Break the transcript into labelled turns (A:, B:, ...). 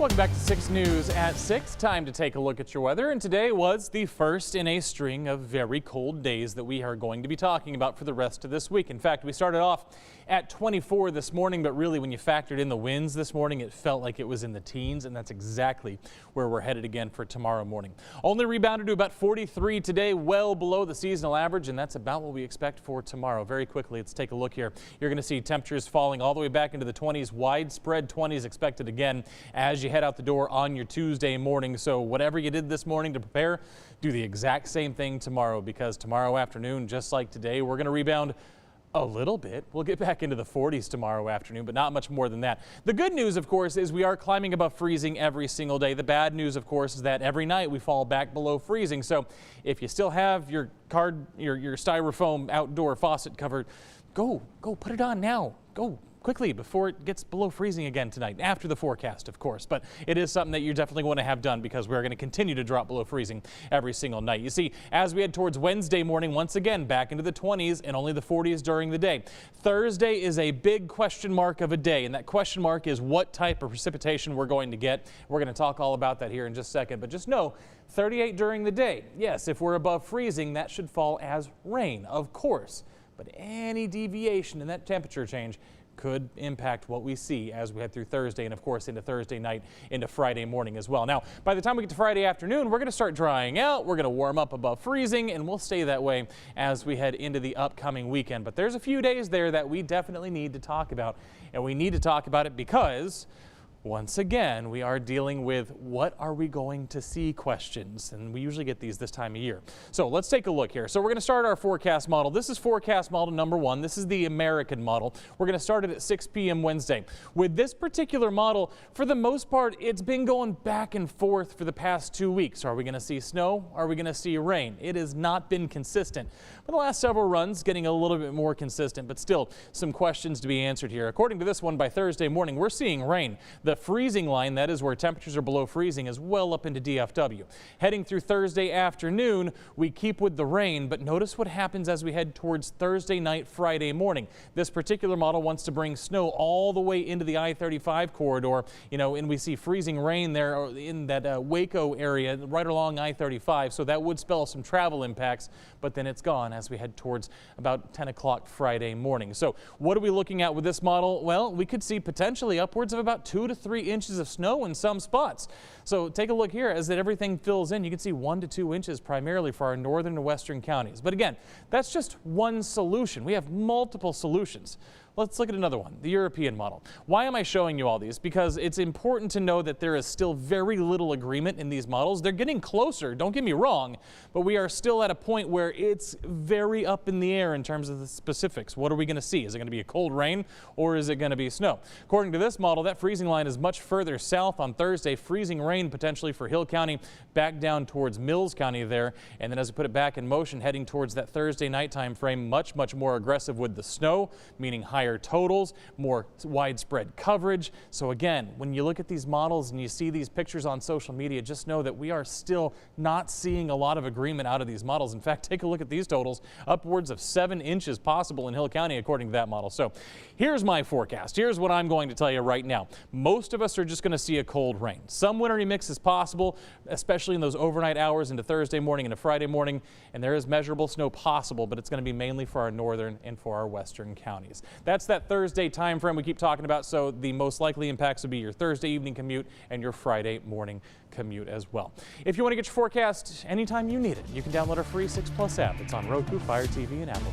A: Welcome back to 6 News at 6. Time to take a look at your weather. And today was the first in a string of very cold days that we are going to be talking about for the rest of this week. In fact, we started off at 24 this morning, but really when you factored in the winds this morning, it felt like it was in the teens, and that's exactly where we're headed again for tomorrow morning. Only rebounded to about 43 today, well below the seasonal average, and that's about what we expect for tomorrow. Very quickly, let's take a look here. You're going to see temperatures falling all the way back into the 20s, widespread 20s expected again as you head out the door on your Tuesday morning. So whatever you did this morning to prepare, do the exact same thing tomorrow, because tomorrow afternoon, just like today, we're going to rebound a little bit. We'll get back into the 40s tomorrow afternoon, but not much more than that. The good news, of course, is we are climbing above freezing every single day. The bad news, of course, is that every night we fall back below freezing. So if you still have your styrofoam outdoor faucet covered, go put it on now. Go quickly before it gets below freezing again tonight, after the forecast, of course. But it is something that you definitely want to have done, because we're going to continue to drop below freezing every single night. You see, as we head towards Wednesday morning, once again back into the 20s and only the 40s during the day. Thursday is a big question mark of a day, and that question mark is what type of precipitation we're going to get. We're going to talk all about that here in just a second, but just know 38 during the day. Yes, if we're above freezing, that should fall as rain, of course, but any deviation in that temperature change could impact what we see as we head through Thursday and, of course, into Thursday night into Friday morning as well. Now, by the time we get to Friday afternoon, we're going to start drying out. We're going to warm up above freezing, and we'll stay that way as we head into the upcoming weekend. But there's a few days there that we definitely need to talk about, and we need to talk about it because once again, we are dealing with what are we going to see questions, and we usually get these this time of year. So let's take a look here. So we're going to start our forecast model. This is forecast model number 1. This is the American model. We're going to start it at 6 p.m. Wednesday. With this particular model, for the most part, it's been going back and forth for the past 2 weeks. Are we going to see snow? Are we going to see rain? It has not been consistent. For the last several runs, getting a little bit more consistent, but still some questions to be answered here. According to this one, by Thursday morning, we're seeing rain. The freezing line, that is where temperatures are below freezing, is well up into DFW. Heading through Thursday afternoon, we keep with the rain, but notice what happens as we head towards Thursday night, Friday morning. This particular model wants to bring snow all the way into the I-35 corridor, and we see freezing rain there in that Waco area right along I-35, so that would spell some travel impacts, but then it's gone as we head towards about 10 o'clock Friday morning. So what are we looking at with this model? Well, we could see potentially upwards of about 2 to 3 inches of snow in some spots. So take a look here as everything fills in. You can see 1 to 2 inches primarily for our northern and western counties. But again, that's just one solution. We have multiple solutions. Let's look at another one, the European model. Why am I showing you all these? Because it's important to know that there is still very little agreement in these models. They're getting closer, don't get me wrong, but we are still at a point where it's very up in the air in terms of the specifics. What are we going to see? Is it going to be a cold rain, or is it going to be snow? According to this model, that freezing line is much further south on Thursday. Freezing rain potentially for Hill County, back down towards Mills County there. And then as we put it back in motion, heading towards that Thursday night time frame, much more aggressive with the snow, meaning higher totals, more widespread coverage. So again, when you look at these models and you see these pictures on social media, just know that we are still not seeing a lot of agreement out of these models. In fact, take a look at these totals, upwards of 7 inches possible in Hill County according to that model. So here's my forecast. Here's what I'm going to tell you right now. Most of us are just going to see a cold rain. Some wintry mix is possible, especially in those overnight hours into Thursday morning and a Friday morning, and there is measurable snow possible, but it's going to be mainly for our northern and for our western counties. That's that Thursday time frame we keep talking about, so the most likely impacts would be your Thursday evening commute and your Friday morning commute as well. If you want to get your forecast anytime you need it, you can download our free 6 Plus app. It's on Roku, Fire TV, and Apple